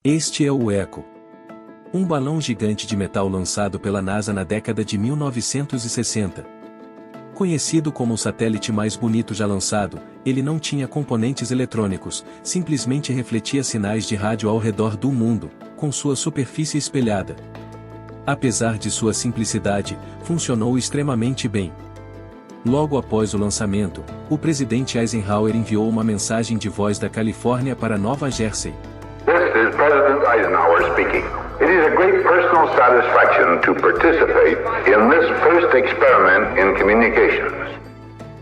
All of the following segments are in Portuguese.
Este é o Echo. Um balão gigante de metal lançado pela NASA na década de 1960. Conhecido como o satélite mais bonito já lançado, ele não tinha componentes eletrônicos, simplesmente refletia sinais de rádio ao redor do mundo, com sua superfície espelhada. Apesar de sua simplicidade, funcionou extremamente bem. Logo após o lançamento, o presidente Eisenhower enviou uma mensagem de voz da Califórnia para Nova Jersey. This is President Eisenhower speaking. It is a great personal satisfaction to participate in this first experiment in communications.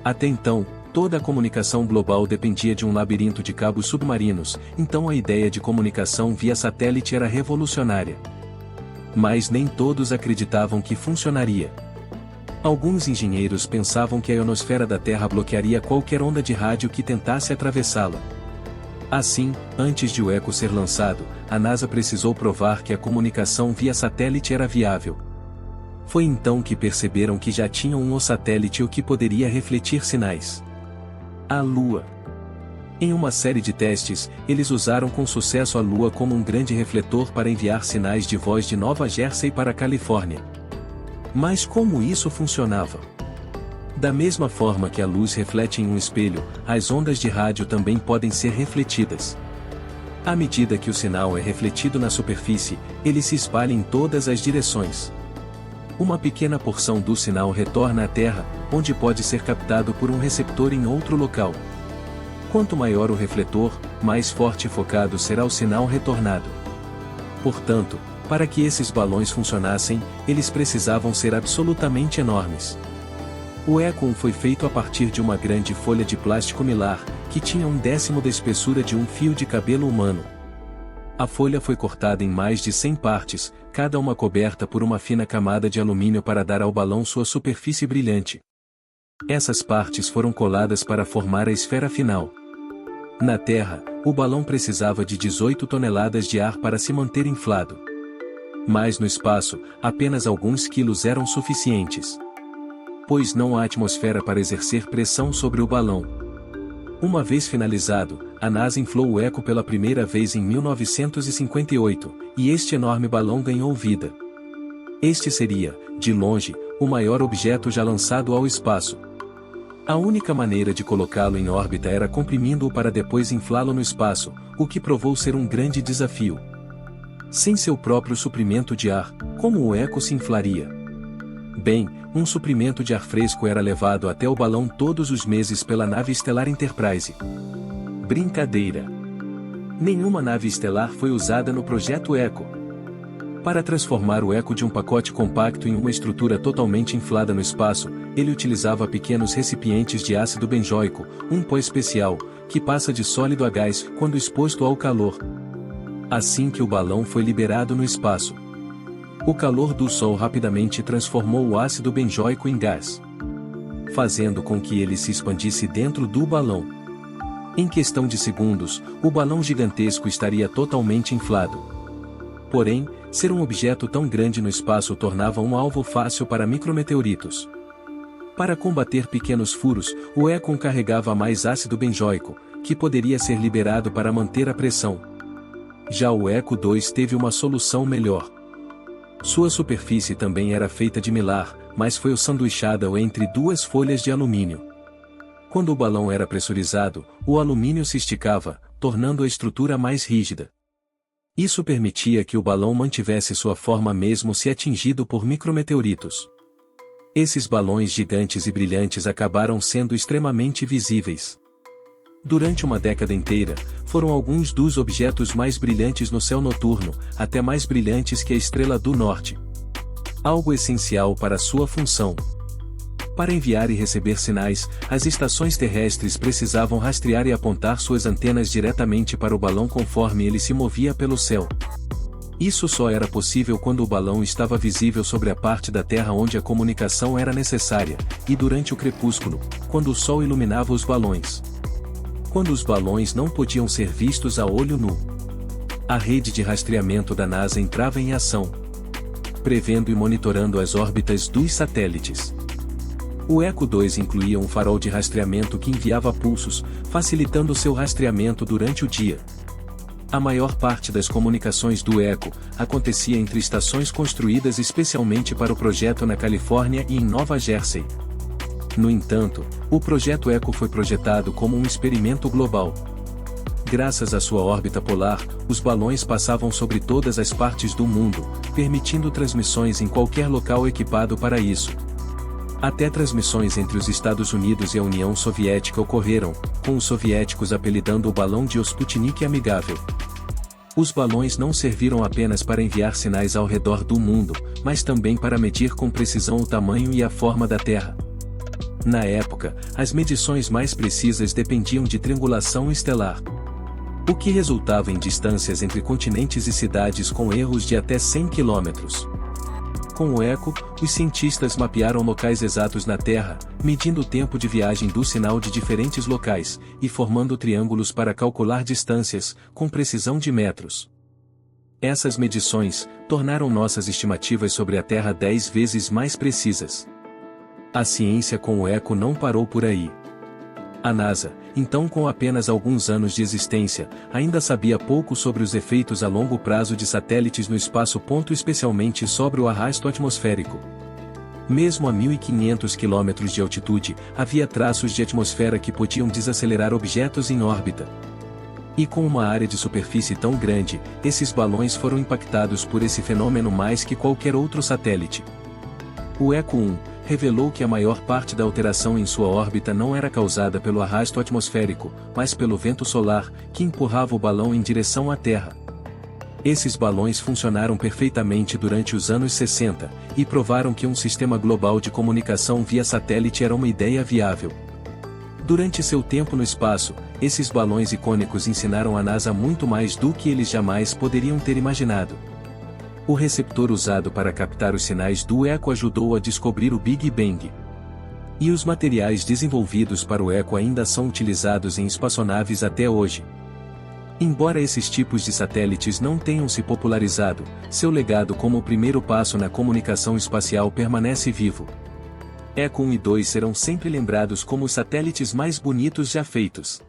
Até então, toda a comunicação global dependia de um labirinto de cabos submarinos, então a ideia de comunicação via satélite era revolucionária. Mas nem todos acreditavam que funcionaria. Alguns engenheiros pensavam que a ionosfera da Terra bloquearia qualquer onda de rádio que tentasse atravessá-la. Assim, antes de o Echo ser lançado, a NASA precisou provar que a comunicação via satélite era viável. Foi então que perceberam que já tinham um satélite o que poderia refletir sinais. A Lua. Em uma série de testes, eles usaram com sucesso a Lua como um grande refletor para enviar sinais de voz de Nova Jersey para a Califórnia. Mas como isso funcionava? Da mesma forma que a luz reflete em um espelho, as ondas de rádio também podem ser refletidas. À medida que o sinal é refletido na superfície, ele se espalha em todas as direções. Uma pequena porção do sinal retorna à Terra, onde pode ser captado por um receptor em outro local. Quanto maior o refletor, mais forte e focado será o sinal retornado. Portanto, para que esses balões funcionassem, eles precisavam ser absolutamente enormes. O Echo foi feito a partir de uma grande folha de plástico milar, que tinha 1/10 da espessura de um fio de cabelo humano. A folha foi cortada em mais de 100 partes, cada uma coberta por uma fina camada de alumínio para dar ao balão sua superfície brilhante. Essas partes foram coladas para formar a esfera final. Na Terra, o balão precisava de 18 toneladas de ar para se manter inflado. Mas no espaço, apenas alguns quilos eram suficientes. Pois não há atmosfera para exercer pressão sobre o balão. Uma vez finalizado, a NASA inflou o Echo pela primeira vez em 1958, e este enorme balão ganhou vida. Este seria, de longe, o maior objeto já lançado ao espaço. A única maneira de colocá-lo em órbita era comprimindo-o para depois inflá-lo no espaço, o que provou ser um grande desafio. Sem seu próprio suprimento de ar, como o Echo se inflaria? Bem, um suprimento de ar fresco era levado até o balão todos os meses pela nave estelar Enterprise. Brincadeira! Nenhuma nave estelar foi usada no projeto Echo. Para transformar o Echo de um pacote compacto em uma estrutura totalmente inflada no espaço, ele utilizava pequenos recipientes de ácido benjóico, um pó especial, que passa de sólido a gás quando exposto ao calor. Assim que o balão foi liberado no espaço, o calor do Sol rapidamente transformou o ácido benjóico em gás, fazendo com que ele se expandisse dentro do balão. Em questão de segundos, o balão gigantesco estaria totalmente inflado. Porém, ser um objeto tão grande no espaço tornava um alvo fácil para micrometeoritos. Para combater pequenos furos, o Echo carregava mais ácido benjóico, que poderia ser liberado para manter a pressão. Já o Echo 2 teve uma solução melhor. Sua superfície também era feita de milar, mas foi sanduichada entre duas folhas de alumínio. Quando o balão era pressurizado, o alumínio se esticava, tornando a estrutura mais rígida. Isso permitia que o balão mantivesse sua forma mesmo se atingido por micrometeoritos. Esses balões gigantes e brilhantes acabaram sendo extremamente visíveis. Durante uma década inteira, foram alguns dos objetos mais brilhantes no céu noturno, até mais brilhantes que a Estrela do Norte. Algo essencial para sua função. Para enviar e receber sinais, as estações terrestres precisavam rastrear e apontar suas antenas diretamente para o balão conforme ele se movia pelo céu. Isso só era possível quando o balão estava visível sobre a parte da Terra onde a comunicação era necessária, e durante o crepúsculo, quando o Sol iluminava os balões. Quando os balões não podiam ser vistos a olho nu, a rede de rastreamento da NASA entrava em ação, prevendo e monitorando as órbitas dos satélites. O Echo 2 incluía um farol de rastreamento que enviava pulsos, facilitando seu rastreamento durante o dia. A maior parte das comunicações do ECHO acontecia entre estações construídas especialmente para o projeto na Califórnia e em Nova Jersey. No entanto, o projeto ECHO foi projetado como um experimento global. Graças à sua órbita polar, os balões passavam sobre todas as partes do mundo, permitindo transmissões em qualquer local equipado para isso. Até transmissões entre os Estados Unidos e a União Soviética ocorreram, com os soviéticos apelidando o balão de Sputnik amigável. Os balões não serviram apenas para enviar sinais ao redor do mundo, mas também para medir com precisão o tamanho e a forma da Terra. Na época, as medições mais precisas dependiam de triangulação estelar, o que resultava em distâncias entre continentes e cidades com erros de até 100 km. Com o ECHO, os cientistas mapearam locais exatos na Terra, medindo o tempo de viagem do sinal de diferentes locais, e formando triângulos para calcular distâncias, com precisão de metros. Essas medições tornaram nossas estimativas sobre a Terra 10 vezes mais precisas. A ciência com o ECHO não parou por aí. A NASA, então com apenas alguns anos de existência, ainda sabia pouco sobre os efeitos a longo prazo de satélites no espaço, especialmente sobre o arrasto atmosférico. Mesmo a 1.500 km de altitude, havia traços de atmosfera que podiam desacelerar objetos em órbita. E com uma área de superfície tão grande, esses balões foram impactados por esse fenômeno mais que qualquer outro satélite. O ECHO 1 revelou que a maior parte da alteração em sua órbita não era causada pelo arrasto atmosférico, mas pelo vento solar, que empurrava o balão em direção à Terra. Esses balões funcionaram perfeitamente durante os anos 60, e provaram que um sistema global de comunicação via satélite era uma ideia viável. Durante seu tempo no espaço, esses balões icônicos ensinaram a NASA muito mais do que eles jamais poderiam ter imaginado. O receptor usado para captar os sinais do ECHO ajudou a descobrir o Big Bang. E os materiais desenvolvidos para o ECHO ainda são utilizados em espaçonaves até hoje. Embora esses tipos de satélites não tenham se popularizado, seu legado como o primeiro passo na comunicação espacial permanece vivo. ECHO 1 e 2 serão sempre lembrados como os satélites mais bonitos já feitos.